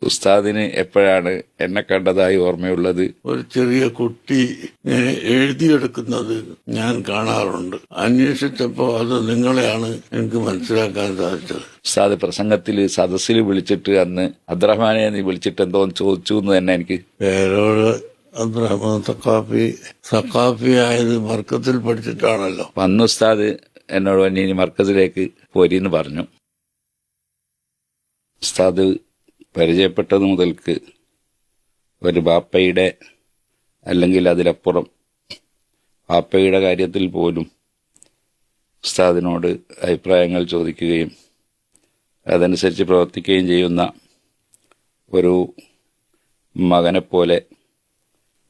ഉസ്താദിന് എപ്പോഴാണ് എന്നെ കണ്ടതായി ഓർമ്മയുള്ളത്? ഒരു ചെറിയ കുട്ടി ഇങ്ങനെ എഴുതിയെടുക്കുന്നത് ഞാൻ കാണാറുണ്ട്. അന്വേഷിച്ചപ്പോ അത് നിങ്ങളെയാണ് എനിക്ക് മനസ്സിലാക്കാൻ സാധിച്ചത്. ഉസ്താദ് പ്രസംഗത്തിൽ സദസ്സിൽ വിളിച്ചിട്ട് അന്ന് അബ്ദുറഹ്മാനെ നീ വിളിച്ചിട്ട് എന്തോന്ന് ചോദിച്ചു എന്ന് തന്നെ എനിക്ക് പേരോട് അബ്ദുറഹ്മാൻ സഖാഫി ആയത് മർക്കത്തിൽ പഠിച്ചിട്ടാണല്ലോ. അന്ന് ഉസ്താദ് എന്നോട് പറഞ്ഞ് ഇനി മർക്കസിലേക്ക് പോരീന്ന് പറഞ്ഞു. ഉസ്താദ് പരിചയപ്പെട്ടത് മുതൽക്ക് ഒരു ബാപ്പയുടെ അല്ലെങ്കിൽ അതിലപ്പുറം ബാപ്പയുടെ കാര്യത്തിൽ പോലും ഉസ്താദിനോട് അഭിപ്രായങ്ങൾ ചോദിക്കുകയും അതനുസരിച്ച് പ്രവർത്തിക്കുകയും ചെയ്യുന്ന ഒരു മകനെപ്പോലെ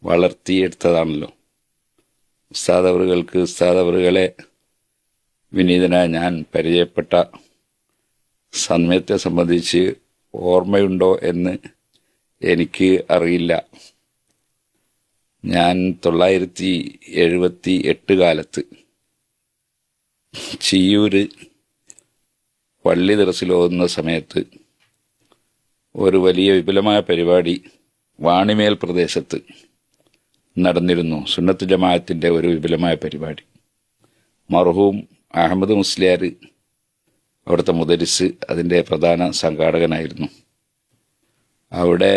വളർത്തിയെടുത്തതാണല്ലോ. ഉസ്താദ് അവറുകളെ വിനീതനായ ഞാൻ പരിചയപ്പെട്ട സമയത്തെ സംബന്ധിച്ച് ഓർമ്മയുണ്ടോ എന്ന് എനിക്ക് അറിയില്ല. ഞാൻ 1978 കാലത്ത് ചിയ്യൂര് പള്ളി ദർസിലോതുന്ന സമയത്ത് ഒരു വലിയ വിപുലമായ പരിപാടി വാണിമേൽ പ്രദേശത്ത് നടന്നിരുന്നു. സുന്നത്ത് ജമാഅത്തിന്റെ ഒരു വിപുലമായ പരിപാടി. മർഹൂം അഹമ്മദ് മുസ്ലിയാർ അവിടുത്തെ മുദരിസ് അതിൻ്റെ പ്രധാന സംഘാടകനായിരുന്നു. അവിടെ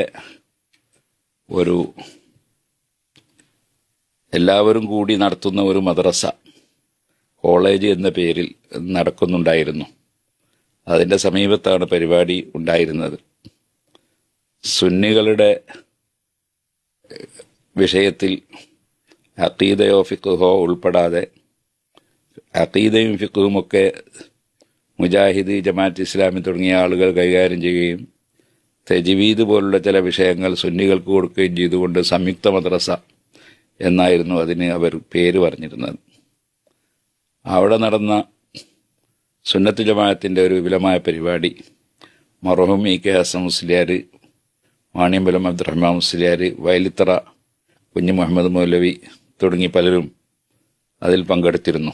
ഒരു എല്ലാവരും കൂടി നടത്തുന്ന ഒരു മദ്രസ കോളേജ് എന്ന പേരിൽ നടക്കുന്നുണ്ടായിരുന്നു. അതിൻ്റെ സമീപത്താണ് പരിപാടി ഉണ്ടായിരുന്നത്. സുന്നികളുടെ വിഷയത്തിൽ അഖീദയോ ഫിഖ്ഹോ ഉൾപ്പെടാതെ അഖീദയും ഫിഖ്ഹുമൊക്കെ മുജാഹിദ്, ജമാഅത്ത് ഇസ്ലാമി തുടങ്ങിയ ആളുകൾ കൈകാര്യം ചെയ്യുകയും തജ്വീദ് പോലുള്ള ചില വിഷയങ്ങൾ സുന്നികൾക്ക് കൊടുക്കുകയും ചെയ്തുകൊണ്ട് സംയുക്ത മദ്രസ എന്നായിരുന്നു അതിന് അവർ പേര് പറഞ്ഞിരുന്നത്. അവിടെ നടന്ന സുന്നത്ത് ജമാഅത്തിൻ്റെ ഒരു വിപുലമായ പരിപാടി മർഹൂം ഇ കെ ഹസൻ മുസ്ലിയാർ, വാണിയമ്പലം അബ്ദുറഹ്മാൻ മുസ്ലിയാർ, വയലിത്തറ കുഞ്ഞു മുഹമ്മദ് മൗലവി തുടങ്ങി പലരും അതിൽ പങ്കെടുത്തിരുന്നു.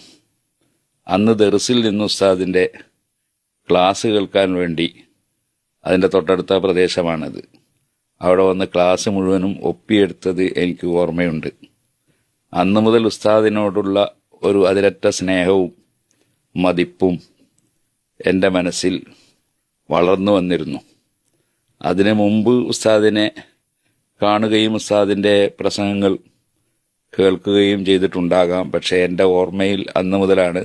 അന്ന് ദർസിൽ നിന്ന് ഉസ്താദിൻ്റെ ക്ലാസ് കേൾക്കാൻ വേണ്ടി, അതിൻ്റെ തൊട്ടടുത്ത പ്രദേശമാണത്, അവിടെ വന്ന് ക്ലാസ് മുഴുവനും ഒപ്പിയെടുത്തത് എനിക്ക് ഓർമ്മയുണ്ട്. അന്ന് മുതൽ ഉസ്താദിനോടുള്ള ഒരു അതിരറ്റ സ്നേഹവും മതിപ്പും എൻ്റെ മനസ്സിൽ വളർന്നു വന്നിരുന്നു. അതിനു മുമ്പ് ഉസ്താദിനെ കാണുകയും ഉസ്താദിൻ്റെ പ്രസംഗങ്ങൾ കേൾക്കുകയും ചെയ്തിട്ടുണ്ടാകാം. പക്ഷേ എൻ്റെ ഓർമ്മയിൽ അന്ന് മുതലാണ്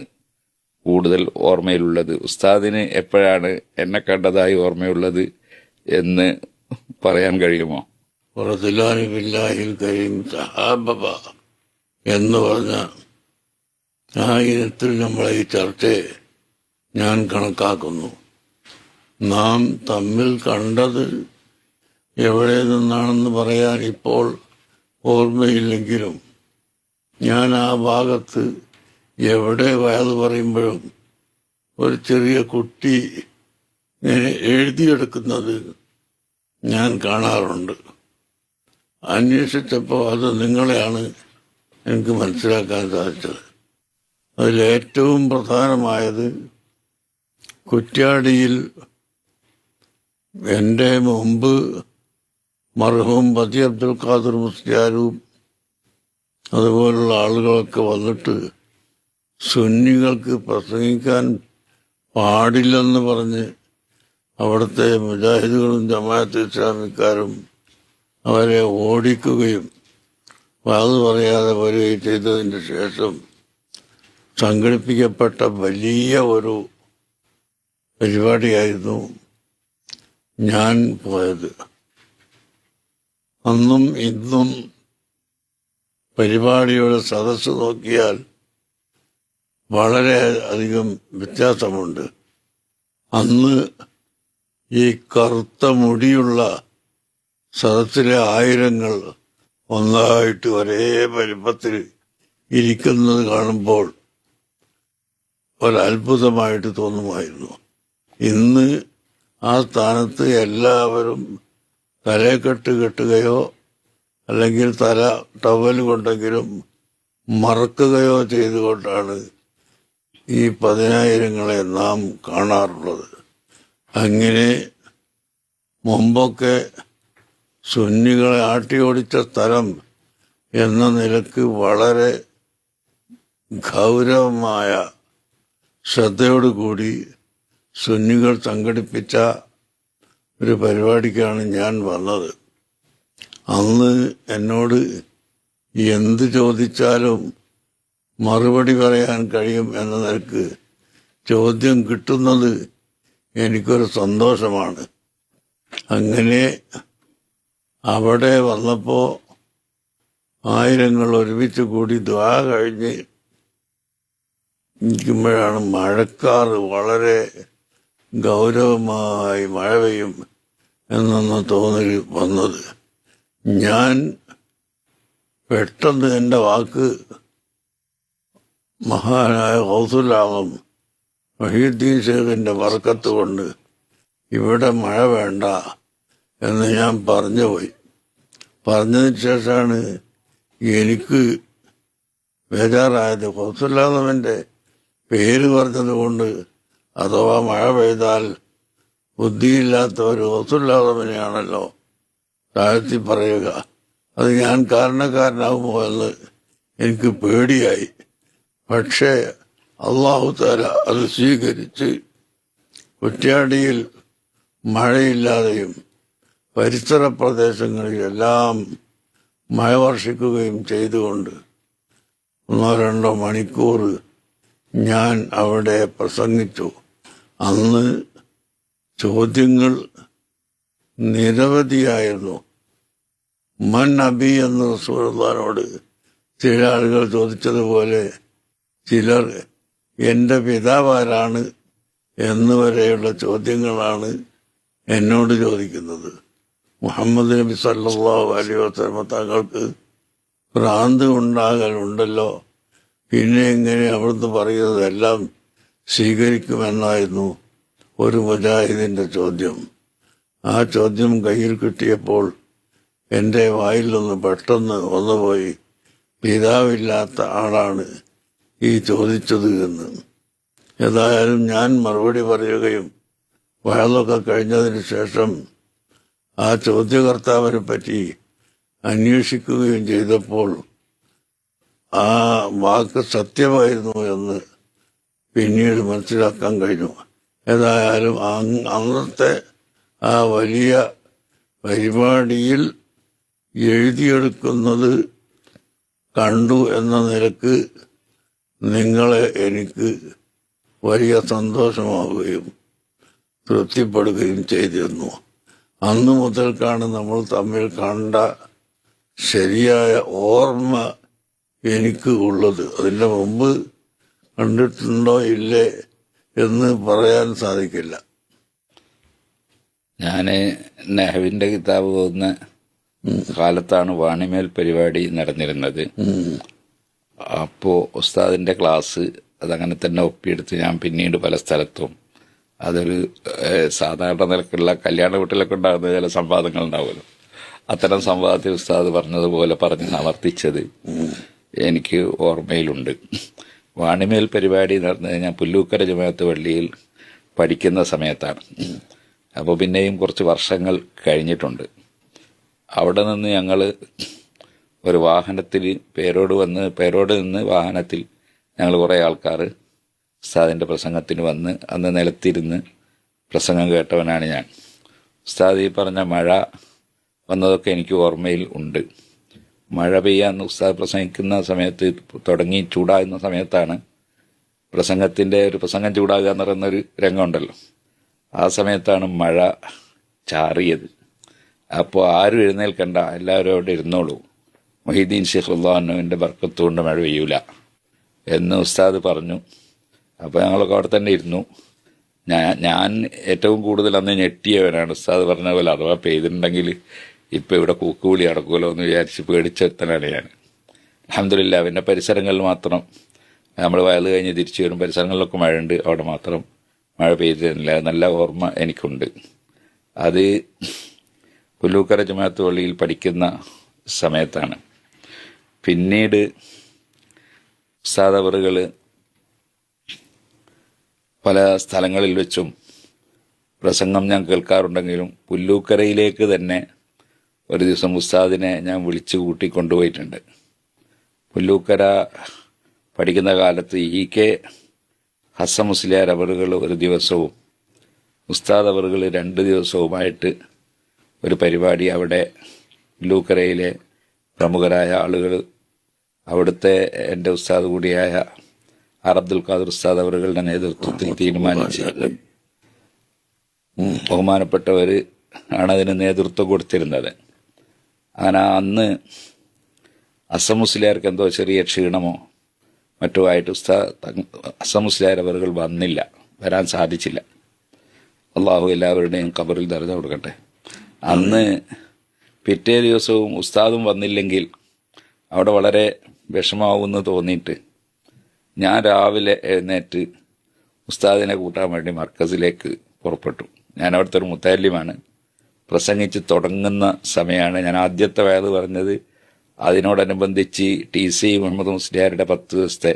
കൂടുതൽ ഓർമ്മയിലുള്ളത്. ഉസ്താദിന് എപ്പോഴാണ് എന്നെ കണ്ടതായി ഓർമ്മയുള്ളത് എന്ന് പറയാൻ കഴിയുമോ? എന്ന് പറഞ്ഞ ആ ഇനത്തിൽ നമ്മളെ ഈ ചർച്ചയെ ഞാൻ കണക്കാക്കുന്നു. നാം തമ്മിൽ കണ്ടത് എവിടെ നിന്നാണെന്ന് പറയാൻ ഇപ്പോൾ ഓർമ്മയില്ലെങ്കിലും ഞാൻ ആ ഭാഗത്ത് എവിടെ വയത് പറയുമ്പോഴും ഒരു ചെറിയ കുട്ടി ഇങ്ങനെ എഴുതിയെടുക്കുന്നത് ഞാൻ കാണാറുണ്ട്. അന്വേഷിച്ചപ്പോൾ അത് നിങ്ങളെയാണ് എനിക്ക് മനസ്സിലാക്കാൻ സാധിച്ചത്. അതിലേറ്റവും പ്രധാനമായത് കുറ്റ്യാടിയിൽ എൻ്റെ മുമ്പ് മർഹൂം ബദി അബ്ദുൽ ഖാദർ മുസ്ലിയാരും അതുപോലുള്ള ആളുകളൊക്കെ വന്നിട്ട് സുന്നികൾക്ക് പ്രസംഗിക്കാൻ പാടില്ലെന്ന് പറഞ്ഞ് അവിടുത്തെ മുജാഹിദുകളും ജമാഅത്ത് ഇസ്ലാമിക്കാരും അവരെ ഓടിക്കുകയും അത് പറയാതെ വരികയും ചെയ്തതിന് ശേഷം സംഘടിപ്പിക്കപ്പെട്ട വലിയ ഒരു പരിപാടിയായിരുന്നു ഞാൻ പോയത്. അന്നും ഇന്നും പരിപാടിയുടെ സദസ്സ് നോക്കിയാൽ വളരെ അധികം വ്യത്യാസമുണ്ട്. അന്ന് ഈ കറുത്ത മുടിയുള്ള സദസ്സിലെ ആയിരങ്ങൾ ഒന്നായിട്ട് ഒരേ വലിപ്പത്തിൽ ഇരിക്കുന്നത് കാണുമ്പോൾ ഒരത്ഭുതമായിട്ട് തോന്നുമായിരുന്നു. ഇന്ന് ആ സ്ഥാനത്ത് എല്ലാവരും തലക്കെട്ട് കെട്ടുകയോ അല്ലെങ്കിൽ തല ടവൽ കൊണ്ടെങ്കിലും മറക്കുകയോ ചെയ്തുകൊണ്ടാണ് ഈ 10,000-ങ്ങളെ നാം കാണാറുള്ളത്. അങ്ങനെ മുമ്പൊക്കെ സുന്നികളെ ആട്ടിയോടിച്ച സ്ഥലം എന്ന നിലക്ക് വളരെ ഗൗരവമായ ശ്രദ്ധയോടുകൂടി സുന്നികൾ സംഘടിപ്പിച്ച ഒരു പരിപാടിക്കാണ് ഞാൻ വന്നത്. അന്ന് എന്നോട് എന്ത് ചോദിച്ചാലും മറുപടി പറയാൻ കഴിയും എന്ന നിലക്ക് ചോദ്യം കിട്ടുന്നത് എനിക്കൊരു സന്തോഷമാണ്. അങ്ങനെ അവിടെ വന്നപ്പോൾ ആയിരങ്ങൾ ഒരുമിച്ച് കൂടി ദുആ കഴിഞ്ഞ് ഇരിക്കുമ്പോഴാണ് മഴക്കാറ് വളരെ ഗൗരവമായി മഴ പെയ്യും എന്നൊന്ന് തോന്നൽ വന്നത്. ഞാൻ പെട്ടെന്ന് എൻ്റെ വാക്ക് മഹാനായ ഗൗസുൽ ആസം മൊഹീദ്ദീൻ ശൈഖിന്റെ ബർക്കത്ത് കൊണ്ട് ഇവിടെ മഴ വേണ്ട എന്ന് ഞാൻ പറഞ്ഞുപോയി. പറഞ്ഞതിന് ശേഷമാണ് എനിക്ക് ബേജാറായത്. ഗൗസുൽ ആസമിന്റെ പേര് പറഞ്ഞത് കൊണ്ട് അഥവാ മഴ പെയ്താൽ ബുദ്ധിയില്ലാത്ത ഒരു ഗൗസുൽ ആസമിനെയാണല്ലോ താഴ്ത്തി പറയുക, അത് ഞാൻ കാരണക്കാരനാകുമോ എന്ന് എനിക്ക് പേടിയായി. പക്ഷേ അല്ലാഹു തആല അത് സ്വീകരിച്ച് കുറ്റ്യാടിയിൽ മഴയില്ലാതെയും പരിസര പ്രദേശങ്ങളിലെല്ലാം മഴ വർഷിക്കുകയും ചെയ്തുകൊണ്ട് 1-2 മണിക്കൂർ ഞാൻ അവിടെ പ്രസംഗിച്ചു. അന്ന് ചോദ്യങ്ങൾ നിരവധിയായിരുന്നു. മൻ നബി എന്ന് റസൂലുള്ളാഹിനോട് ചില ആളുകൾ ചോദിച്ചതുപോലെ ചിലർ എൻ്റെ പിതാവാരാണ് എന്നുവരെയുള്ള ചോദ്യങ്ങളാണ് എന്നോട് ചോദിക്കുന്നത്. മുഹമ്മദ് നബി സല്ലല്ലാഹു അലൈഹി വസല്ലം തങ്ങൾക്ക് ഭ്രാന്ത് ഉണ്ടാകലുണ്ടല്ലോ, പിന്നെ എങ്ങനെ അവിടുന്ന് പറയുന്നതെല്ലാം സ്വീകരിക്കുമെന്നായിരുന്നു ഒരു മുജാഹിദിന്റെ ചോദ്യം. ആ ചോദ്യം കയ്യിൽ കിട്ടിയപ്പോൾ എൻ്റെ വായിൽ നിന്ന് പെട്ടെന്ന് വന്നുപോയി, പിതാവില്ലാത്ത ആളാണ് ഈ ചോദിച്ചത് എന്ന്. ഏതായാലും ഞാൻ മറുപടി പറയുകയും വയലൊക്കെ കഴിഞ്ഞതിന് ശേഷം ആ ചോദ്യകർത്താവിനെ പറ്റി അന്വേഷിക്കുകയും ചെയ്തപ്പോൾ ആ വാക്ക് സത്യമായിരുന്നു എന്ന് പിന്നീട് മനസ്സിലാക്കാൻ കഴിഞ്ഞു. ഏതായാലും അന്നത്തെ ആ വലിയ പരിപാടിയിൽ എഴുതിയെടുക്കുന്നത് കണ്ടു എന്ന നിലക്ക് നിങ്ങളെ എനിക്ക് വലിയ സന്തോഷമാവുകയും തൃപ്തിപ്പെടുകയും ചെയ്തിരുന്നു. അന്നു മുതൽക്കാണ് നമ്മൾ തമ്മിൽ കണ്ട ശരിയായ ഓർമ്മ എനിക്ക് ഉള്ളത്. അതിൻ്റെ മുമ്പ് കണ്ടിട്ടുണ്ടോ ഇല്ലേ എന്ന് പറയാൻ സാധിക്കില്ല. ഞാൻ നെഹ്വിന്റെ കിതാബ് പോകുന്ന കാലത്താണ് വാണിമേൽ പരിപാടി നടന്നിരുന്നത്. അപ്പോൾ ഉസ്താദിന്റെ ക്ലാസ് അതങ്ങനെ തന്നെ ഒപ്പിയെടുത്ത് ഞാൻ പിന്നീട് പല സ്ഥലത്തും അതൊരു സാധാരണ നിലക്കുള്ള കല്യാണ വീട്ടിലൊക്കെ ഉണ്ടാകുന്ന ചില സംവാദങ്ങൾ ഉണ്ടാവുമല്ലോ, അത്തരം സംവാദത്തിൽ ഉസ്താദ് പറഞ്ഞതുപോലെ പറഞ്ഞ് ആവർത്തിച്ചത് എനിക്ക് ഓർമ്മയിലുണ്ട്. വാണിമേൽ പരിപാടി നടന്നത് ഞാൻ പുല്ലൂക്കര ജമാഅത്ത് പള്ളിയിൽ പഠിക്കുന്ന സമയത്താണ്. അപ്പോൾ പിന്നെയും കുറച്ച് വർഷങ്ങൾ കഴിഞ്ഞിട്ടുണ്ട്. അവിടെ നിന്ന് ഞങ്ങൾ ഒരു വാഹനത്തിൽ പേരോട് നിന്ന് വാഹനത്തിൽ ഞങ്ങൾ കുറേ ആൾക്കാർ ഉസ്താദിൻ്റെ പ്രസംഗത്തിന് വന്ന് അന്ന് നിലത്തിരുന്ന് പ്രസംഗം കേട്ടവനാണ് ഞാൻ. ഉസ്താദ് ഈ പറഞ്ഞ മഴ വന്നതൊക്കെ എനിക്ക് ഓർമ്മയിൽ ഉണ്ട്. മഴ പെയ്യാന്ന് ഉസ്താദ് പ്രസംഗിക്കുന്ന സമയത്ത് തുടങ്ങി ചൂടാകുന്ന സമയത്താണ് പ്രസംഗം ചൂടാകുക എന്ന് പറയുന്നൊരു രംഗമുണ്ടല്ലോ, ആ സമയത്താണ് മഴ ചാറിയത്. അപ്പോൾ ആരും എഴുന്നേൽക്കണ്ട, എല്ലാവരും അവിടെ ഇരുന്നോളൂ, മൊഹീദ്ദീൻ ശൈഖ് റളിയല്ലാഹുവിൻ്റെ ബർക്കത്ത് കൊണ്ട് മഴ പെയ്യൂല എന്ന് ഉസ്താദ് പറഞ്ഞു. അപ്പോൾ ഞങ്ങളൊക്കെ അവിടെ തന്നെ ഇരുന്നു. ഞാൻ ഏറ്റവും കൂടുതൽ അന്ന് ഞെട്ടിയവനാണ്. ഉസ്താദ് പറഞ്ഞ പോലെ അഥവാ പെയ്തിട്ടുണ്ടെങ്കിൽ ഇപ്പം ഇവിടെ കൂക്കുവിളി നടക്കുമല്ലോ എന്ന് വിചാരിച്ച് പേടിച്ചെത്തനാണ് ഞാൻ. അൽഹംദുലില്ലാ പിന്നെ പരിസരങ്ങളിൽ മാത്രം നമ്മൾ വയൽ കഴിഞ്ഞ് തിരിച്ചു വരും പരിസരങ്ങളിലൊക്കെ മഴയുണ്ട്, അവിടെ മാത്രം മഴ പെയ്തിരുന്നില്ല. നല്ല ഓർമ്മ എനിക്കുണ്ട്. അത് പുല്ലൂക്കര ജമാഅത്ത് പള്ളിയിൽ പഠിക്കുന്ന സമയത്താണ്. പിന്നീട് ഉസ്താദ് അവറുകൾ പല സ്ഥലങ്ങളിൽ വെച്ചും പ്രസംഗം ഞാൻ കേൾക്കാറുണ്ടെങ്കിലും പുല്ലൂക്കരയിലേക്ക് തന്നെ ഒരു ദിവസം ഉസ്താദിനെ ഞാൻ വിളിച്ചു കൂട്ടിക്കൊണ്ടുപോയിട്ടുണ്ട്. പുല്ലൂക്കര പഠിക്കുന്ന കാലത്ത് E.K. ഹസൻ മുസ്ലിയാർ അവറുകൾ ഒരു ദിവസവും ഉസ്താദ് അവറുകൾ 2 ദിവസവുമായിട്ട് ഒരു പരിപാടി അവിടെ പുല്ലൂക്കരയിലെ പ്രമുഖരായ ആളുകൾ, അവിടുത്തെ എൻ്റെ ഉസ്താദ് കൂടിയായ ആർ അബ്ദുൽ ഖാദർ ഉസ്താദ് അവറുകളുടെ നേതൃത്വത്തിൽ തീരുമാനിച്ച് ബഹുമാനപ്പെട്ടവർ ആണ് അതിന് നേതൃത്വം കൊടുത്തിരുന്നത്. അങ്ങനെ അന്ന് ഹസൻ മുസ്ലിയാർക്ക് എന്തോ ചെറിയ ക്ഷീണമോ മറ്റോ ആയിട്ട് ഹസൻ മുസ്ലിയാർ അവറുകൾ വരാൻ സാധിച്ചില്ല. അള്ളാഹു എല്ലാവരുടെയും ഖബറിൽ ദർജ കൊടുക്കട്ടെ. അന്ന് പിറ്റേ ദിവസവും ഉസ്താദും വന്നില്ലെങ്കിൽ അവിടെ വളരെ വിഷമാവുമെന്ന് തോന്നിയിട്ട് ഞാൻ രാവിലെ എഴുന്നേറ്റ് ഉസ്താദിനെ കൂട്ടാൻ വേണ്ടി മർക്കസിലേക്ക് പുറപ്പെട്ടു. ഞാൻ അവിടുത്തെ ഒരു മുത്തല്ലിമാണ്. പ്രസംഗിച്ച് തുടങ്ങുന്ന സമയമാണ്. ഞാൻ ആദ്യത്തെ വയത് പറഞ്ഞത് അതിനോടനുബന്ധിച്ച് TC മുഹമ്മദ് മുസ്ലിയാരുടെ 10 ദിവസത്തെ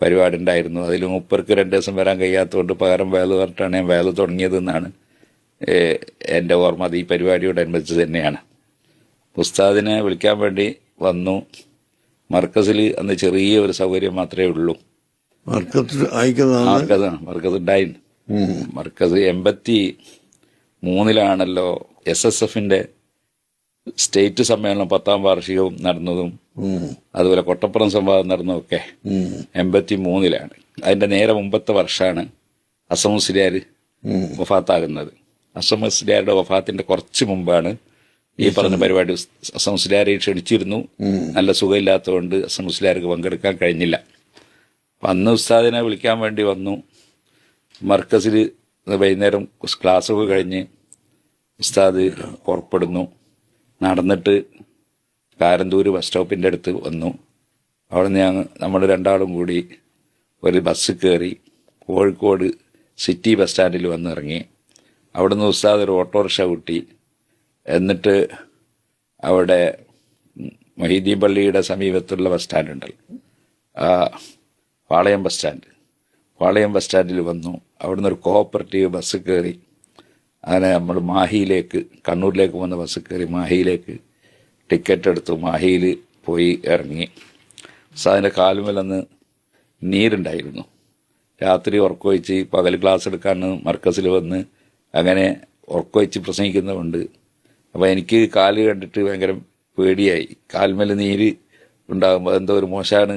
പരിപാടി ഉണ്ടായിരുന്നു. അതിൽ മൂപ്പർക്ക് 2 ദിവസം വരാൻ കഴിയാത്തതുകൊണ്ട് പകരം വയത് പറഞ്ഞിട്ടാണ് ഞാൻ വയത് തുടങ്ങിയതെന്നാണ് എൻ്റെ ഓർമ്മ. അത് ഈ പരിപാടിയോടനുബന്ധിച്ച് തന്നെയാണ്. ഉസ്താദിനെ വിളിക്കാൻ വേണ്ടി വന്നു. മർക്കസിൽ അന്ന് ചെറിയ ഒരു സൗകര്യം മാത്രമേ ഉള്ളൂ. മർക്കസ് ഉണ്ടായിരുന്നു. മർക്കസ് 83-ലാണല്ലോ SSFന്റെ സ്റ്റേറ്റ് സമ്മേളനം 10ാം വാർഷികവും നടന്നതും അതുപോലെ കൊട്ടപ്പുറം സംവാദം നടന്നതൊക്കെ 83-ലാണ്. അതിന്റെ നേരെ മുമ്പത്തെ വർഷമാണ് ഹസൻ മുസ്ലിയാർ വഫാത്താകുന്നത്. ഹസൻ മുസ്ലിയാരുടെ വഫാത്തിന്റെ കുറച്ച് മുമ്പാണ് ഈ പറഞ്ഞ പരിപാടി. ഹസൻ മുസ്ലിയാരെ ക്ഷണിച്ചിരുന്നു. നല്ല സുഖമില്ലാത്തതുകൊണ്ട് ഹസൻ മുസ്ലിയാർക്ക് പങ്കെടുക്കാൻ കഴിഞ്ഞില്ല. അപ്പം അന്ന് ഉസ്താദിനെ വിളിക്കാൻ വേണ്ടി വന്നു. മർക്കസിൽ വൈകുന്നേരം ക്ലാസ്സൊക്കെ കഴിഞ്ഞ് ഉസ്താദ് പുറപ്പെടുന്നു. നടന്നിട്ട് കാരന്തൂര് ബസ് സ്റ്റോപ്പിൻ്റെ അടുത്ത് വന്നു. അവിടെ നിന്ന് നമ്മൾ 2 കൂടി ഒരു ബസ് കയറി കോഴിക്കോട് സിറ്റി ബസ് സ്റ്റാൻഡിൽ വന്നിറങ്ങി. അവിടെ നിന്ന് ഉസ്താദ് ഒരു ഓട്ടോറിക്ഷ കൂട്ടി. എന്നിട്ട് അവിടെ മൊഹീദ്ദീൻ പള്ളിയുടെ സമീപത്തുള്ള ബസ് സ്റ്റാൻഡ് ഉണ്ടല്ലോ, പാളയം ബസ് സ്റ്റാൻഡിൽ വന്നു. അവിടുന്ന് ഒരു കോഓപ്പറേറ്റീവ് ബസ് കയറി. അങ്ങനെ നമ്മൾ മാഹിയിലേക്ക്, കണ്ണൂരിലേക്ക് പോകുന്ന ബസ് കയറി മാഹിയിലേക്ക് ടിക്കറ്റ് എടുത്തു. മാഹിയിൽ പോയി ഇറങ്ങി. അതിൻ്റെ കാലുമേലന്ന് നീരുണ്ടായിരുന്നു. രാത്രി ഉറക്കമൊഴിച്ച് പകൽ ക്ലാസ് എടുക്കാൻ മർക്കസിൽ വന്ന് അങ്ങനെ ഉറക്കമൊഴിച്ച് പ്രസംഗിക്കുന്നതുകൊണ്ട് അപ്പോൾ എനിക്ക് കാല് കണ്ടിട്ട് ഭയങ്കര പേടിയായി. കാൽമേൽ നീര് ഉണ്ടാകുമ്പോൾ എന്തോ ഒരു മോശമാണ്,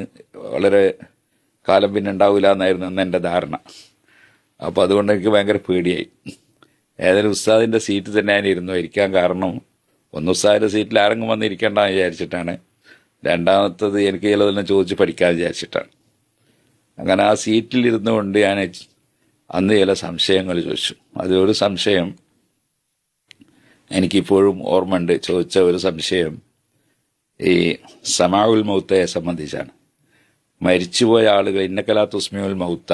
വളരെ കാലം പിന്നെ ഉണ്ടാവില്ല എന്നായിരുന്നു അന്ന് എൻ്റെ ധാരണ. അപ്പോൾ അതുകൊണ്ട് എനിക്ക് ഭയങ്കര പേടിയായി. ഏതായാലും ഉസ്താദിൻ്റെ സീറ്റ് തന്നെ ഞാൻ ഇരുന്നു ഇരിക്കാൻ. കാരണം ഒന്ന് ഉസ്താദിൻ്റെ സീറ്റിൽ ആരെങ്കിലും വന്നിരിക്കേണ്ടെന്ന് വിചാരിച്ചിട്ടാണ്. രണ്ടാമത്തത് എനിക്ക് ചിലതെല്ലാം ചോദിച്ച് പഠിക്കാൻ വിചാരിച്ചിട്ടാണ്. അങ്ങനെ ആ സീറ്റിൽ ഇരുന്നുകൊണ്ട് ഞാൻ അന്ന് ചില സംശയങ്ങൾ ചോദിച്ചു. അതിലൊരു സംശയം എനിക്കിപ്പോഴും ഓർമ്മയുണ്ട്. ചോദിച്ച ഒരു സംശയം ഈ സമാഉൽ മൗത്തയെ സംബന്ധിച്ചാണ്. മരിച്ചുപോയ ആളുകൾ ഇന്നക്കലാ തുസ്മിഉൽ മൗത്ത,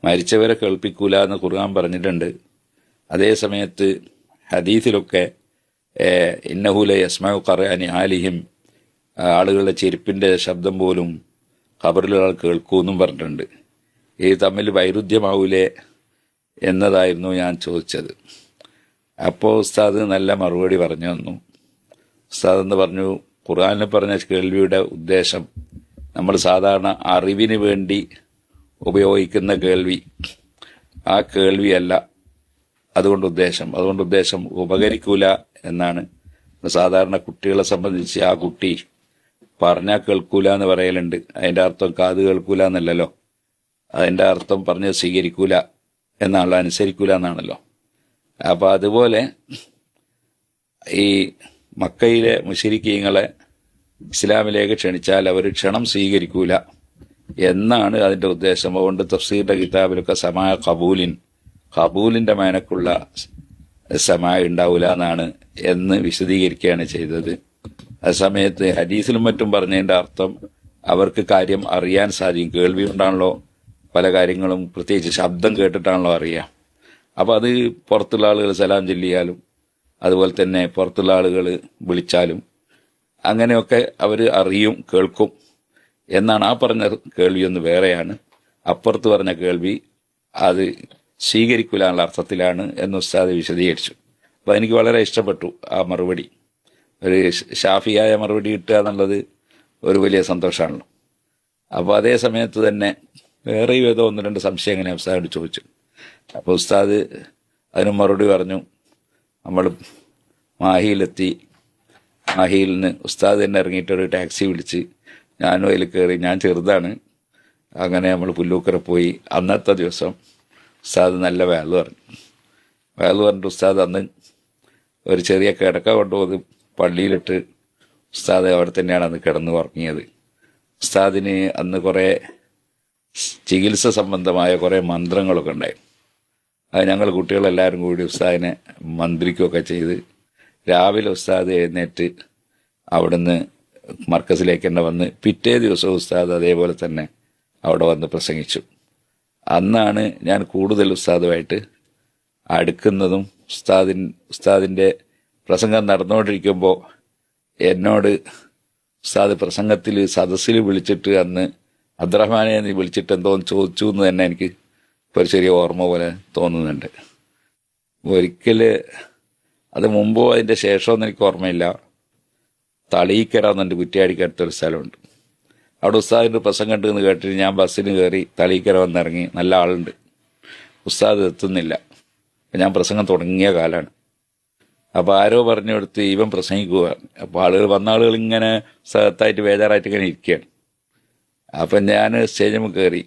മരിച്ചവരെ കേൾപ്പിക്കൂല എന്ന് ഖുർആൻ പറഞ്ഞിട്ടുണ്ട്. അതേ സമയത്ത് ഹദീസിലൊക്കെ ഇന്നഹുല യസ്മഉ ഖർആനി ആലിഹിം, ആളുകളുടെ ചെരുപ്പിൻ്റെ ശബ്ദം പോലും ഖബറിലൊരാൾ കേൾക്കൂന്നും പറഞ്ഞിട്ടുണ്ട്. ഇത് തമ്മിൽ വൈരുദ്ധ്യമാവൂലേ എന്നതായിരുന്നു ഞാൻ ചോദിച്ചത്. അപ്പോൾ ഉസ്താദ് നല്ല മറുപടി പറഞ്ഞു തന്നു. ഉസ്താദ് എന്ന് പറഞ്ഞു, ഖുർആനിൽ പറഞ്ഞ കേൾവിയുടെ ഉദ്ദേശം നമ്മൾ സാധാരണ അറിവിന് വേണ്ടി ഉപയോഗിക്കുന്ന കേൾവി, ആ കേൾവിയല്ല അതുകൊണ്ട് ഉദ്ദേശം ഉപകരിക്കൂല എന്നാണ്. സാധാരണ കുട്ടികളെ സംബന്ധിച്ച് ആ കുട്ടി പറഞ്ഞാൽ കേൾക്കൂല എന്ന് പറയലുണ്ട്. അതിൻ്റെ അർത്ഥം കാത് കേൾക്കൂല എന്നല്ലല്ലോ. അതിൻ്റെ അർത്ഥം പറഞ്ഞത് സ്വീകരിക്കൂല എന്നാണല്ലോ, അനുസരിക്കൂല എന്നാണല്ലോ. അപ്പോൾ അതുപോലെ ഈ മക്കയിലെ മുശ്രിക്കീങ്ങളെ ഇസ്ലാമിലേക്ക് ക്ഷണിച്ചാൽ അവർ ക്ഷണം സ്വീകരിക്കൂല എന്നാണ് അതിൻ്റെ ഉദ്ദേശം. അതുകൊണ്ട് തഫ്സീറിൻ്റെ കിതാബിലൊക്കെ സമായ കബൂലിൻ്റെ മേനക്കുള്ള സമായ ഉണ്ടാവില്ല എന്നാണ് എന്ന് വിശദീകരിക്കുകയാണ് ചെയ്തത്. ആ സമയത്ത് ഹദീസിലും മറ്റും പറഞ്ഞതിൻ്റെ അർത്ഥം അവർക്ക് കാര്യം അറിയാൻ സാധിക്കും. കേൾവി കൊണ്ടാണല്ലോ പല കാര്യങ്ങളും, പ്രത്യേകിച്ച് ശബ്ദം കേട്ടിട്ടാണല്ലോ അറിയാം. അപ്പോൾ അത് പുറത്തുള്ള ആളുകൾ സലാം ചൊല്ലിയാലും അതുപോലെ തന്നെ പുറത്തുള്ള ആളുകൾ വിളിച്ചാലും അങ്ങനെയൊക്കെ അവർ അറിയും, കേൾക്കും എന്നാണ്. ആ പറഞ്ഞ കേൾവി ഒന്ന് വേറെയാണ്. അപ്പുറത്ത് പറഞ്ഞ കേൾവി അത് സ്വീകരിക്കില്ല എന്നുള്ള അർത്ഥത്തിലാണ് എന്ന് ഉസ്താദ് വിശദീകരിച്ചു. അപ്പോൾ എനിക്ക് വളരെ ഇഷ്ടപ്പെട്ടു ആ മറുപടി. ഒരു ഷാഫിയായ മറുപടി കിട്ടുക എന്നുള്ളത് ഒരു വലിയ സന്തോഷമാണല്ലോ. അപ്പോൾ അതേ സമയത്ത് തന്നെ വേറെയും ഏതോ 1-2 സംശയം അങ്ങനെ ഉസ്താദോട് ചോദിച്ചു. അപ്പോൾ ഉസ്താദ് അതിന് മറുപടി പറഞ്ഞു. നമ്മൾ മാഹിയിലെത്തി. മാഹിയിൽ നിന്ന് ഉസ്താദ് തന്നെ ഇറങ്ങിയിട്ടൊരു ടാക്സി വിളിച്ച് ഞാനും അതിൽ കയറി. ഞാൻ ചെറുതാണ്. അങ്ങനെ നമ്മൾ പുല്ലൂക്കര പോയി. അന്നത്തെ ദിവസം ഉസ്താദ് നല്ല വയല് പറഞ്ഞു. വയല് പറഞ്ഞിട്ട് ഉസ്താദ് അന്ന് ഒരു ചെറിയ കിടക്ക കൊണ്ടുപോകും പള്ളിയിലിട്ട് ഉസ്താദ് അവിടെ തന്നെയാണ് അന്ന് കിടന്ന് ഉറങ്ങിയത്. ഉസ്താദിന് അന്ന് കുറേ ചികിത്സ സംബന്ധമായ കുറേ മന്ത്രങ്ങളൊക്കെ ഉണ്ടായി. അത് ഞങ്ങൾ കുട്ടികളെല്ലാവരും കൂടി ഉസ്താദിനെ മന്ത്രിക്കുകയൊക്കെ ചെയ്ത് രാവിലെ ഉസ്താദ് എഴുന്നേറ്റ് അവിടുന്ന് മർക്കസിലേക്ക് തന്നെ വന്ന് പിറ്റേ ദിവസം ഉസ്താദ് അതേപോലെ തന്നെ അവിടെ വന്ന് പ്രസംഗിച്ചു. അന്നാണ് ഞാൻ കൂടുതൽ ഉസ്താദുമായിട്ട് അടുക്കുന്നതും ഉസ്താദിൻ്റെ പ്രസംഗം നടന്നുകൊണ്ടിരിക്കുമ്പോൾ എന്നോട് ഉസ്താദ് പ്രസംഗത്തിൽ സദസ്സിൽ വിളിച്ചിട്ട് അന്ന് അബ്ദുറഹ്മാനെ നീ വിളിച്ചിട്ട് എന്തോന്ന് ചോദിച്ചു എന്ന് തന്നെ എനിക്ക് ഇപ്പോൾ ഒരു ചെറിയ ഓർമ്മ പോലെ തോന്നുന്നുണ്ട്. ഒരിക്കൽ അത് മുമ്പോ അതിൻ്റെ ശേഷമൊന്നും എനിക്ക് ഓർമ്മയില്ല. തളീക്കര എന്നുണ്ട്, കുറ്റ്യാടിക്ക് അടുത്തൊരു സ്ഥലമുണ്ട്. അവിടെ ഉസ്താദിൻ്റെ പ്രസംഗം ഉണ്ടെന്ന് കേട്ടിട്ട് ഞാൻ ബസ്സിന് കയറി തളീക്കര വന്നിറങ്ങി. നല്ല ആളുണ്ട്. ഉസ്താദ് എത്തുന്നില്ല. ഞാൻ പ്രസംഗം തുടങ്ങിയ കാലമാണ്. അപ്പോൾ ആരോ പറഞ്ഞു കൊടുത്ത് ഇവൻ പ്രസംഗിക്കുക. അപ്പോൾ വന്ന ആളുകൾ ഇങ്ങനെ സ്ഥലത്തായിട്ട് ബേജാറായിട്ട് ഇങ്ങനെ ഇരിക്കുകയാണ്. അപ്പം ഞാൻ സ്റ്റേജിൽ കയറി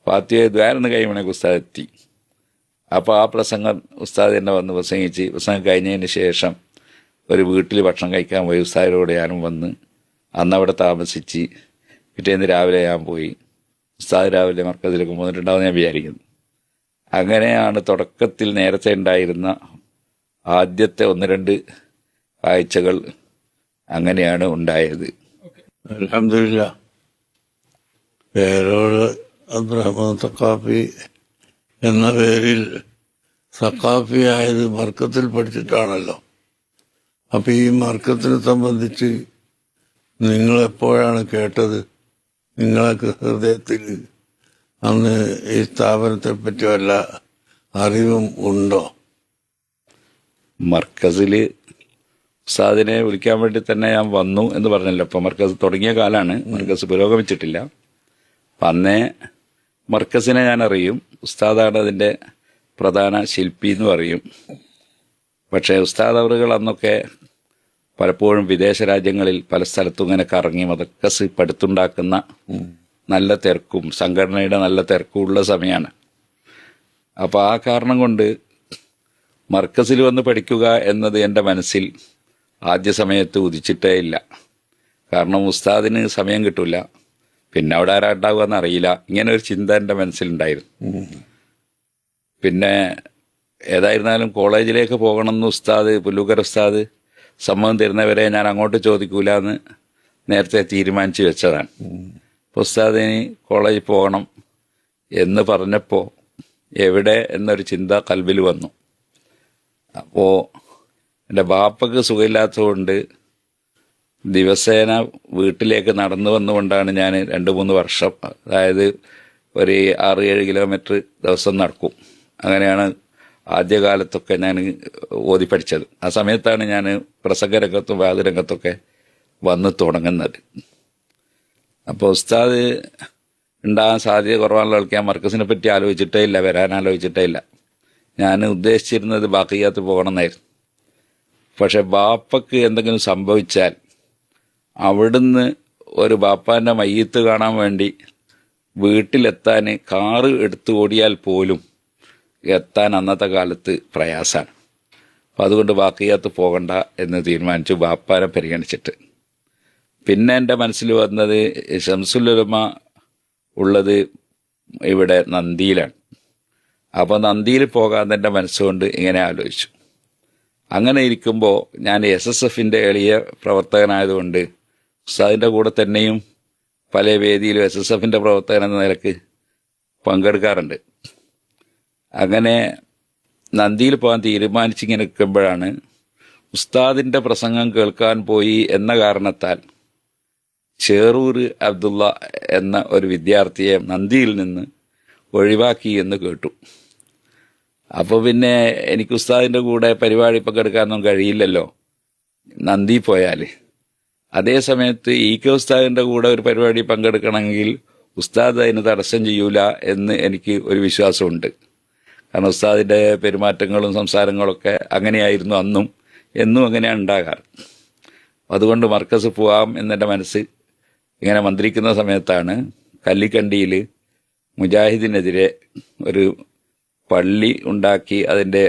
ഫാത്തിഹ ദ്വാരന്ന് കഴിയുമ്പോഴേക്ക് ഉസ്താദ് എത്തി. അപ്പോൾ ആ പ്രസംഗം ഉസ്താദ് തന്നെ വന്ന് പ്രസംഗിച്ച് പ്രസംഗം കഴിഞ്ഞതിന് ശേഷം ഒരു വീട്ടിൽ ഭക്ഷണം കഴിക്കാൻ പോയി. ഉസ്താദിനോട് ഞാനും വന്ന് അന്നവിടെ താമസിച്ച് പിറ്റേന്ന് രാവിലെ ഞാൻ പോയി. ഉസ്താദ് രാവിലെ മർക്കസിലേക്ക് പോന്നിട്ടുണ്ടാവും ഞാൻ വിചാരിക്കുന്നു. അങ്ങനെയാണ് തുടക്കത്തിൽ നേരത്തെ ഉണ്ടായിരുന്ന ആദ്യത്തെ 1-2 കാഴ്ചകൾ അങ്ങനെയാണ് ഉണ്ടായത്. അൽഹംദുലില്ലാ. പേരോട് അബ്ദുറഹ്മാൻ സഖാഫി എന്ന പേരിൽ സഖാഫി ആയത് മർക്കത്തിൽ പഠിച്ചിട്ടാണല്ലോ. അപ്പം ഈ മർക്കത്തിനെ സംബന്ധിച്ച് നിങ്ങളെപ്പോഴാണ് കേട്ടത്? നിങ്ങളൊക്കെ ഹൃദയത്തിൽ അന്ന് ഈ സ്ഥാപനത്തെ പറ്റി വല്ല അറിവും ഉണ്ടോ? മർക്കസിൽ ഉസ്താദിനെ വിളിക്കാൻ വേണ്ടി തന്നെ ഞാൻ വന്നു എന്ന് പറഞ്ഞല്ലോ. അപ്പം മർക്കസ് തുടങ്ങിയ കാലമാണ്. മർക്കസ് പുരോഗമിച്ചിട്ടില്ല. അപ്പം അന്നേ മർക്കസിനെ ഞാൻ അറിയും. ഉസ്താദാണ് അതിൻ്റെ പ്രധാന ശില്പി എന്ന് പറയും. പക്ഷേ ഉസ്താദ് അവറുകൾ അന്നൊക്കെ പലപ്പോഴും വിദേശ രാജ്യങ്ങളിൽ പല സ്ഥലത്തും ഇങ്ങനെ കറങ്ങി മർക്കസ് പടുത്തുണ്ടാക്കുന്ന നല്ല തിരക്കും സംഘടനയുടെ നല്ല തിരക്കും ഉള്ള സമയമാണ്. അപ്പോൾ ആ കാരണം കൊണ്ട് മർക്കസിൽ വന്ന് പഠിക്കുക എന്നത് എൻ്റെ മനസ്സിൽ ആദ്യ സമയത്ത് ഉദിച്ചിട്ടേ ഇല്ല. കാരണം ഉസ്താദിന് സമയം കിട്ടില്ല, പിന്നെ അവിടെ ആരാ ഉണ്ടാവുക എന്നറിയില്ല. ഇങ്ങനെ ഒരു ചിന്ത എൻ്റെ മനസ്സിലുണ്ടായിരുന്നു. പിന്നെ ഏതായിരുന്നാലും കോളേജിലേക്ക് പോകണമെന്ന് ഉസ്താദ് പുല്ലൂക്കര ഉസ്താദ് സമ്മതം തരുന്നവരെ ഞാൻ അങ്ങോട്ട് ചോദിക്കൂല എന്ന് നേരത്തെ തീരുമാനിച്ച് വെച്ചതാണ്. ഉസ്താദിന് കോളേജിൽ പോകണം എന്ന് പറഞ്ഞപ്പോൾ എവിടെ എന്നൊരു ചിന്ത കൽബിൽ വന്നു. അപ്പോൾ എൻ്റെ ബാപ്പക്ക് സുഖമില്ലാത്തതുകൊണ്ട് ദിവസേന വീട്ടിലേക്ക് നടന്നു വന്നുകൊണ്ടാണ് ഞാൻ 2-3 വർഷം, അതായത് ഒരു 6-7 കിലോമീറ്റർ ദിവസം നടക്കും. അങ്ങനെയാണ് ആദ്യകാലത്തൊക്കെ ഞാൻ ഓതി പഠിച്ചത്. ആ സമയത്താണ് ഞാൻ പ്രസംഗരംഗത്തും വാദരംഗത്തൊക്കെ വന്ന് തുടങ്ങുന്നത്. അപ്പോൾ ഉസ്താദ് ഉണ്ടാകാൻ സാധ്യത കുറവാണല്ലോ. ഞാൻ മർക്കസിനെ പറ്റി ആലോചിച്ചിട്ടേ ഇല്ല, വരാൻ ആലോചിച്ചിട്ടേ ഇല്ല. ഞാൻ ഉദ്ദേശിച്ചിരുന്നത് ബാക്കിയാത്ത് പോകണമെന്നായിരുന്നു. പക്ഷെ ബാപ്പക്ക് എന്തെങ്കിലും സംഭവിച്ചാൽ അവിടുന്ന് ഒരു ബാപ്പാൻ്റെ മയ്യത്ത് കാണാൻ വേണ്ടി വീട്ടിലെത്താൻ കാറ് എടുത്ത് ഓടിയാൽ പോലും എത്താൻ അന്നത്തെ കാലത്ത് പ്രയാസമാണ്. അപ്പം അതുകൊണ്ട് ബാക്കിയാത്ത് പോകണ്ട എന്ന് തീരുമാനിച്ചു, ബാപ്പാനെ പരിഗണിച്ചിട്ട്. പിന്നെ എൻ്റെ മനസ്സിൽ വന്നത് ശംസുൽ ഉലമ ഉള്ളത് ഇവിടെ നന്ദിയിലാണ്. അപ്പോൾ നന്ദിയിൽ പോകാൻ എൻ്റെ മനസ്സുകൊണ്ട് ഇങ്ങനെ ആലോചിച്ചു. അങ്ങനെ ഇരിക്കുമ്പോൾ ഞാൻ SSFൻ്റെ എളിയ പ്രവർത്തകനായതുകൊണ്ട് ഉസ്താദിൻ്റെ കൂടെ തന്നെയും പല വേദിയിലും SSFൻ്റെ പ്രവർത്തകൻ എന്ന നിലക്ക് പങ്കെടുക്കാറുണ്ട്. അങ്ങനെ നന്ദിയിൽ പോകാൻ തീരുമാനിച്ചിങ്ങനെ നിൽക്കുമ്പോഴാണ് ഉസ്താദിൻ്റെ പ്രസംഗം കേൾക്കാൻ പോയി എന്ന കാരണത്താൽ ചേറൂർ അബ്ദുള്ള എന്ന ഒരു വിദ്യാർത്ഥിയെ നന്ദിയിൽ നിന്ന് ഒഴിവാക്കി എന്ന് കേട്ടു. അപ്പോൾ പിന്നെ എനിക്ക് ഉസ്താദിൻ്റെ കൂടെ പരിപാടി പങ്കെടുക്കാനൊന്നും കഴിയില്ലല്ലോ നന്ദി പോയാൽ. അതേ സമയത്ത് കെ ഉസ്താദിൻ്റെ കൂടെ ഒരു പരിപാടി പങ്കെടുക്കണമെങ്കിൽ ഉസ്താദ് അതിന് തടസ്സം ചെയ്യൂല എന്ന് എനിക്ക് ഒരു വിശ്വാസമുണ്ട്. കാരണം ഉസ്താദിൻ്റെ പെരുമാറ്റങ്ങളും സംസാരങ്ങളൊക്കെ അങ്ങനെയായിരുന്നു അന്നും, എന്നും അങ്ങനെയാണ് ഉണ്ടാകാറ്. അതുകൊണ്ട് മർക്കസ് പോവാം എന്നെൻ്റെ മനസ്സ് ഇങ്ങനെ മന്ത്രിക്കുന്ന സമയത്താണ് കല്ലിക്കണ്ടിയിൽ മുജാഹിദിനെതിരെ ഒരു പള്ളി ഉണ്ടാക്കി അതിൻ്റെ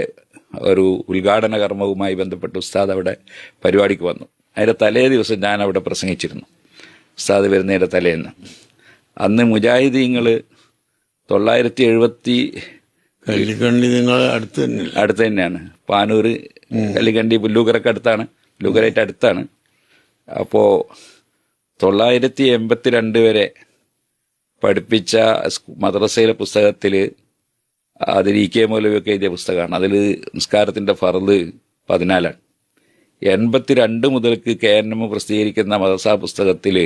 ഒരു ഉദ്ഘാടന കർമ്മവുമായി ബന്ധപ്പെട്ട് ഉസ്താദ് അവിടെ പരിപാടിക്ക് വന്നു. അതിൻ്റെ തലേ ദിവസം ഞാൻ അവിടെ പ്രസംഗിച്ചിരുന്നു, ഉസ്താദ് വരുന്നതിൻ്റെ തലേന്ന്. അന്ന് മുജാഹിദീങ്ങൾ 970 കല്ലിക്കണ്ടി നിങ്ങളെ അടുത്ത് തന്നെയാണ്. പാനൂർ കല്ലിക്കണ്ടി പുല്ലൂക്കരക്ക് അടുത്താണ്, പുല്ലൂക്കരയിട്ട് അടുത്താണ്. അപ്പോൾ 982 വരെ പഠിപ്പിച്ച മദ്രസയിലെ പുസ്തകത്തിൽ അതിൽ കെ മൗലവിയൊക്കെ എഴുതിയ പുസ്തകമാണ്. അതിൽ നിസ്കാരത്തിൻ്റെ ഫർള് 14. 82 മുതൽക്ക് KNM പ്രസിദ്ധീകരിക്കുന്ന മദ്രസാ പുസ്തകത്തിൽ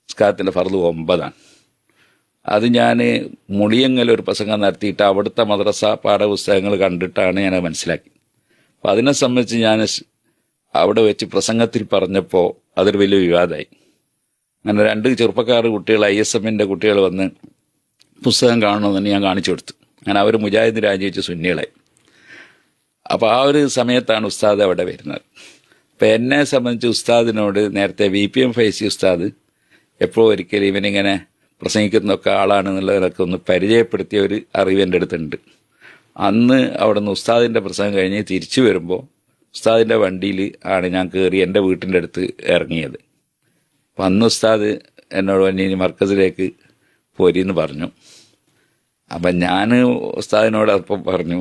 നിസ്കാരത്തിൻ്റെ ഫർള് 9. അത് ഞാൻ മുളിയങ്ങൽ ഒരു പ്രസംഗം നടത്തിയിട്ട് അവിടുത്തെ മദ്രസ പാഠപുസ്തകങ്ങൾ കണ്ടിട്ടാണ് ഞാൻ മനസ്സിലാക്കി. അപ്പം അതിനെ സംബന്ധിച്ച് ഞാൻ അവിടെ വെച്ച് പ്രസംഗത്തിൽ പറഞ്ഞപ്പോൾ അതൊരു വലിയ വിവാദമായി. അങ്ങനെ 2 ചെറുപ്പക്കാർ കുട്ടികൾ ISMൻ്റെ കുട്ടികൾ വന്ന് പുസ്തകം കാണണമെന്ന് ഞാൻ കാണിച്ചു കൊടുത്തു. അങ്ങനെ അവർ മുജാഹിദ് രാജിവെച്ച് സുന്നികളായി. അപ്പോൾ ആ ഒരു സമയത്താണ് ഉസ്താദ് അവിടെ വരുന്നത്. അപ്പം എന്നെ സംബന്ധിച്ച് ഉസ്താദിനോട് നേരത്തെ VPM ഫൈസി ഉസ്താദ് എപ്പോഴും ഒരിക്കലും ഇവനിങ്ങനെ പ്രസംഗിക്കുന്നതൊക്കെ ആളാണെന്നുള്ളവരൊക്കെ ഒന്ന് പരിചയപ്പെടുത്തിയ ഒരു അറിവ് എൻ്റെ അടുത്തുണ്ട്. അന്ന് അവിടെ നിന്ന് ഉസ്താദിൻ്റെ പ്രസംഗം കഴിഞ്ഞ് തിരിച്ചു വരുമ്പോൾ ഉസ്താദിൻ്റെ വണ്ടിയിൽ ആണ് ഞാൻ കയറി എൻ്റെ വീട്ടിൻ്റെ അടുത്ത് ഇറങ്ങിയത്. അപ്പം അന്ന് ഉസ്താദ് എന്നോട് ഇനി മർക്കസിലേക്ക് പോരിന്ന് പറഞ്ഞു. അപ്പം ഞാൻ ഉസ്താദിനോട് അപ്പം പറഞ്ഞു,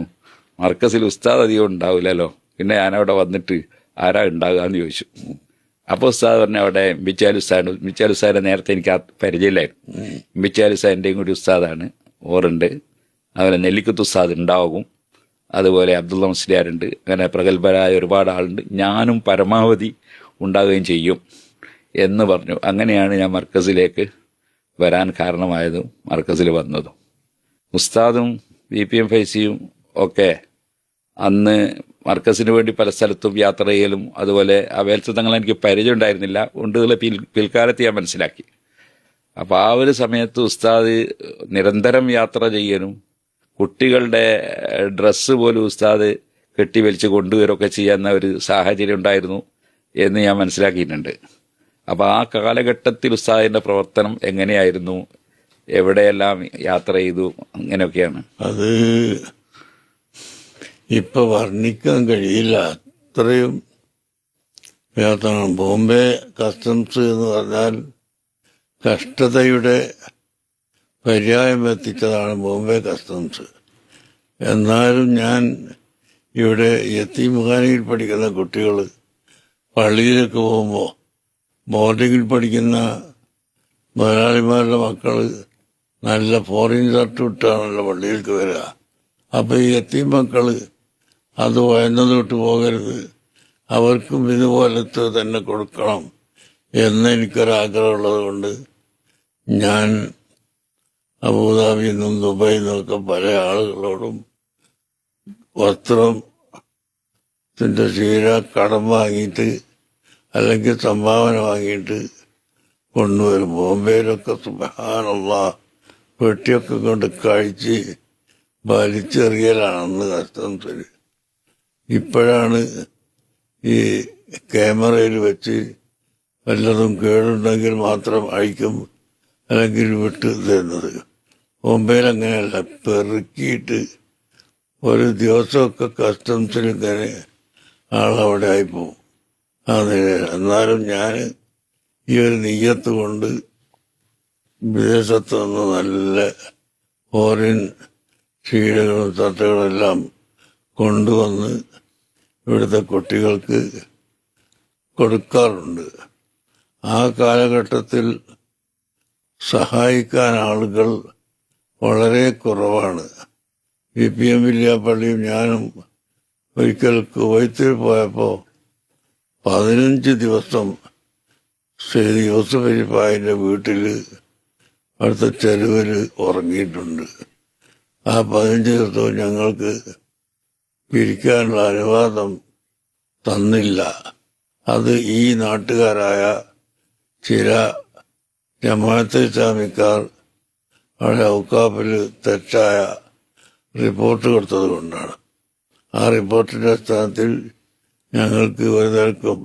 മർക്കസിൽ ഉസ്താദ് അധികം ഉണ്ടാവില്ലല്ലോ, പിന്നെ ഞാനവിടെ വന്നിട്ട് ആരാ ഉണ്ടാകുക എന്ന് ചോദിച്ചു. അപ്പോൾ ഉസ്താദ് പറഞ്ഞു അവിടെ ഇമ്പിച്ചാൽ ഉസ്താദിനെ നേരത്തെ എനിക്ക് ആ പരിചയമില്ലായിരുന്നു. ഇമ്പിച്ചാൽ ഉസ്താദിൻ്റെയും കൂടി ഉസ്താദാണ്, ഓറുണ്ട്. അതുപോലെ നെല്ലിക്കുത്ത് ഉസ്താദ് ഉണ്ടാകും, അതുപോലെ അബ്ദുള്ള മുസ്ലിയാരുണ്ട്. അങ്ങനെ പ്രഗത്ഭരായ ഒരുപാട് ആളുണ്ട്, ഞാനും പരമാവധി ഉണ്ടാവുകയും ചെയ്യും എന്ന് പറഞ്ഞു. അങ്ങനെയാണ് ഞാൻ മർക്കസിലേക്ക് വരാൻ കാരണമായതും മർക്കസിൽ വന്നതും. ഉസ്താദും VPM ഫൈസിയും ഒക്കെ അന്ന് മർക്കസിന് വേണ്ടി പല സ്ഥലത്തും യാത്ര ചെയ്യലും അതുപോലെ അവേൽത്തങ്ങൾ എനിക്ക് പരിചയം ഉണ്ടായിരുന്നില്ല, കൊണ്ടുള്ള പിൽക്കാലത്ത് ഞാൻ മനസ്സിലാക്കി. അപ്പോൾ ആ ഒരു സമയത്ത് ഉസ്താദ് നിരന്തരം യാത്ര ചെയ്യാനും കുട്ടികളുടെ ഡ്രസ്സ് പോലും ഉസ്താദ് കെട്ടിവലിച്ച് കൊണ്ടുവരൊക്കെ ചെയ്യുന്ന ഒരു സാഹചര്യം ഉണ്ടായിരുന്നു എന്ന് ഞാൻ മനസ്സിലാക്കിയിട്ടുണ്ട്. അപ്പോൾ ആ കാലഘട്ടത്തിൽ ഉസ്താദിൻ്റെ പ്രവർത്തനം എങ്ങനെയായിരുന്നു, എവിടെയെല്ലാം യാത്ര ചെയ്തു, അങ്ങനെയൊക്കെയാണ്. അത് ഇപ്പൊ വർണ്ണിക്കാൻ കഴിയില്ല, അത്രയും യാത്രയാണ്. ബോംബെ കസ്റ്റംസ് എന്ന് പറഞ്ഞാൽ കഷ്ടതയുടെ പര്യായം എത്തിച്ചതാണ് ബോംബെ കസ്റ്റംസ്. എന്നാലും ഞാൻ ഇവിടെ യത്തീംഖാനയിൽ പഠിക്കുന്ന കുട്ടികൾ പള്ളിയിലേക്ക് പോകുമ്പോൾ ബോർഡിങ്ങിൽ പഠിക്കുന്ന മുതലാളിമാരുടെ മക്കൾ നല്ല ഫോറിൻ ഷർട്ട് ഇട്ടാണല്ലോ പള്ളിയിലേക്ക് വരിക. അപ്പം ഈ യത്തീം മക്കൾ അത് വയന്നതൊട്ട് പോകരുത്, അവർക്കും ഇതുപോലത്തെ തന്നെ കൊടുക്കണം എന്നെനിക്കൊരാഗ്രഹമുള്ളത് കൊണ്ട് ഞാൻ അബുദാബിയിൽ നിന്നും ദുബായിൽ നിന്നൊക്കെ പല ആളുകളോടും വസ്ത്രത്തിൻ്റെ ചീര കടം വാങ്ങിയിട്ട് അല്ലെങ്കിൽ സംഭാവന വാങ്ങിയിട്ട് കൊണ്ടുവരും. ബോംബെയിലൊക്കെ സുബ്ഹാനല്ലാഹ് പെട്ടിയൊക്കെ കൊണ്ട് കഴിച്ച് വലിച്ചെറിയലാണ് അന്ന് കസ്റ്റംസിൽ. ഇപ്പോഴാണ് ഈ ക്യാമറയിൽ വെച്ച് വല്ലതും കേടുണ്ടെങ്കിൽ മാത്രം അഴിക്കും അല്ലെങ്കിൽ വിട്ട് തരുന്നത്. ബോംബെയിൽ അങ്ങനെയല്ല, പെറുക്കിയിട്ട് ഒരു ദിവസമൊക്കെ കസ്റ്റംസിൽ ഇങ്ങനെ ആളവിടെ ആയിപ്പോവും. അതെ, എന്നാലും ഞാൻ ഈ ഒരു നെയ്യത്ത് കൊണ്ട് വിദേശത്ത് നിന്ന് നല്ല ഫോറിൻ ഷീഡുകളും തട്ടുകളെല്ലാം കൊണ്ടുവന്ന് ഇവിടുത്തെ കുട്ടികൾക്ക് കൊടുക്കാറുണ്ട്. ആ കാലഘട്ടത്തിൽ സഹായിക്കാൻ ആളുകൾ വളരെ കുറവാണ്. VPM വില്യാപ്പള്ളിയും ഞാനും ഒരിക്കൽ കുവൈത്തിൽ പോയപ്പോൾ 15 ദിവസം സെയ്ദ് യൂസഫ് അലിപ്പായിൻ്റെ വീട്ടിൽ അവിടുത്തെ ചെരുവിൽ ഉറങ്ങിയിട്ടുണ്ട്. ആ 15 ദിവസവും ഞങ്ങൾക്ക് പിരിക്കാനുള്ള അനുവാദം തന്നില്ല. അത് ഈ നാട്ടുകാരായ ചില ജമാഅത്തെ ഇസ്ലാമിക്കാർ അവിടെ ഔക്കാഫിൽ തെറ്റായ റിപ്പോർട്ട് കൊടുത്തത് കൊണ്ടാണ്. ആ റിപ്പോർട്ടിന്റെ അടിസ്ഥാനത്തിൽ ഞങ്ങൾക്ക് ഒരു നിലക്കും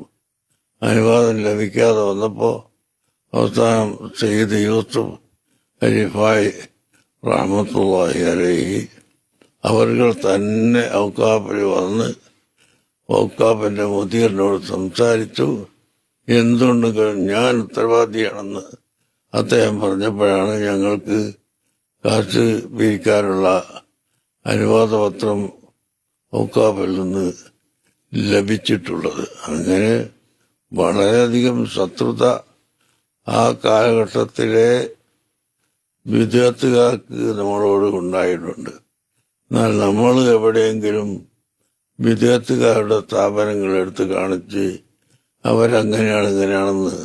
അനുവാദം ലഭിക്കാതെ വന്നപ്പോൾ അവസാനം സയ്യിദ് യൂസുഫ് അരിഫായ് റഹ്മത്തുള്ളാഹി അലൈഹി അവർ തന്നെ ഔക്കാഫിൽ വന്ന് ഔക്കാഫിന്റെ മുദീറിനോട് സംസാരിച്ചു. എന്തുണ്ടെങ്കിലും ഞാൻ ഉത്തരവാദിയാണെന്ന് അദ്ദേഹം പറഞ്ഞപ്പോഴാണ് ഞങ്ങൾക്ക് കാശ് പിരിക്കാനുള്ള അനുവാദപത്രം ഔക്കാഫിൽ നിന്ന് ലഭിച്ചിട്ടുള്ളത്. അങ്ങനെ വളരെയധികം ശത്രുത ആ കാലഘട്ടത്തിലെ വിദ്യാർത്ഥികാർക്ക് നമ്മളോട് ഉണ്ടായിട്ടുണ്ട്. എന്നാൽ നമ്മൾ എവിടെയെങ്കിലും വിദ്യാർത്ഥികാരുടെ സ്ഥാപനങ്ങൾ എടുത്ത് കാണിച്ച് അവരങ്ങനെയാണ് ഇങ്ങനെയാണെന്ന്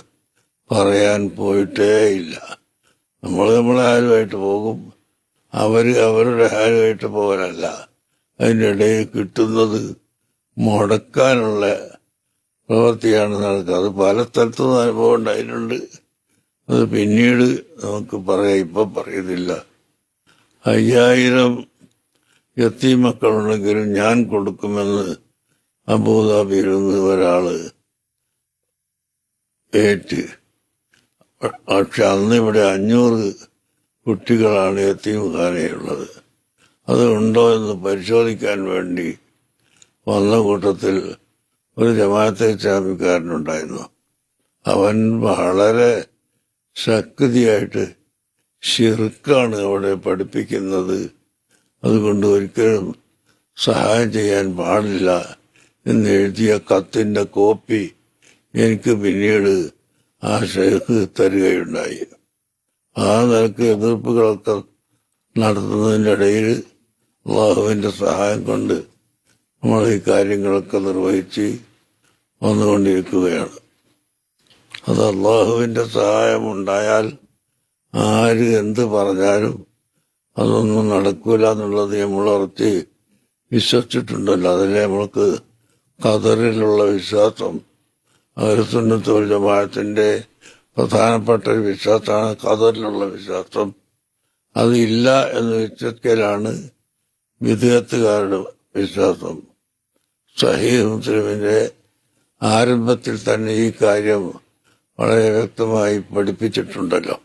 പറയാൻ പോയിട്ടേ ഇല്ല. നമ്മളെ ഹാലുമായിട്ട് പോകും, അവരുടെ ഹാലുമായിട്ട് പോകാനല്ല. അതിൻ്റെ ഇടയിൽ കിട്ടുന്നത് മുടക്കാനുള്ള പ്രവൃത്തിയാണ് നടക്കുക. അത് പല സ്ഥലത്തുനിന്ന് അനുഭവം ഉണ്ടായിട്ടുണ്ട്. അത് പിന്നീട് നമുക്ക് പറയാം, ഇപ്പം പറയുന്നില്ല. 5000 യത്തീം മക്കളുണ്ടെങ്കിലും ഞാൻ കൊടുക്കുമെന്ന് അബൂദാബിയിൽ നിന്ന് ഒരാള് ഏറ്റ്. പക്ഷെ അന്ന് ഇവിടെ 500 കുട്ടികളാണ് യത്തീംഖാനയുള്ളത്. അത് ഉണ്ടോ എന്ന് പരിശോധിക്കാൻ വേണ്ടി വന്ന കൂട്ടത്തിൽ ഒരു ജമാഅത്തെ ഇസ്ലാമിക്കാരനുണ്ടായിരുന്നു. അവൻ വളരെ ശക്തിയായിട്ട് ശിർക്കാണ് അവിടെ പഠിപ്പിക്കുന്നത്, അതുകൊണ്ട് ഒരിക്കലും സഹായം ചെയ്യാൻ പാടില്ല എന്ന് എഴുതിയ കത്തിന്റെ കോപ്പി എനിക്ക് പിന്നീട് ആ ഷെയ്ഖ് തരികയുണ്ടായി. ആ നിലക്ക് എതിർപ്പുകളൊക്കെ നടത്തുന്നതിൻ്റെ ഇടയിൽ അള്ളാഹുവിന്റെ സഹായം കൊണ്ട് നമ്മൾ ഈ കാര്യങ്ങളൊക്കെ നിർവഹിച്ച് വന്നുകൊണ്ടിരിക്കുകയാണ്. അത് അള്ളാഹുവിന്റെ സഹായം ഉണ്ടായാൽ ആര് എന്ത് പറഞ്ഞാലും അതൊന്നും നടക്കൂല എന്നുള്ളത് നമ്മൾ ഉറച്ച് വിശ്വസിച്ചിട്ടുണ്ടല്ലോ. അതിലെ നമ്മൾക്ക് ഖദറിലുള്ള വിശ്വാസം, അഹ്ലുസുന്നത്ത് വൽ ജമാഅത്തിന്റെ പ്രധാനപ്പെട്ട ഒരു വിശ്വാസമാണ് ഖദറിലുള്ള വിശ്വാസം. അതില്ല എന്ന് വിശ്വസിക്കലാണ് വിദ്യാർത്ഥികാരുടെ വിശ്വാസം. സഹീഹ് മുസ്ലിമിന്റെ ആരംഭത്തിൽ തന്നെ ഈ കാര്യം വളരെ വ്യക്തമായി പഠിപ്പിച്ചിട്ടുണ്ടല്ലോ.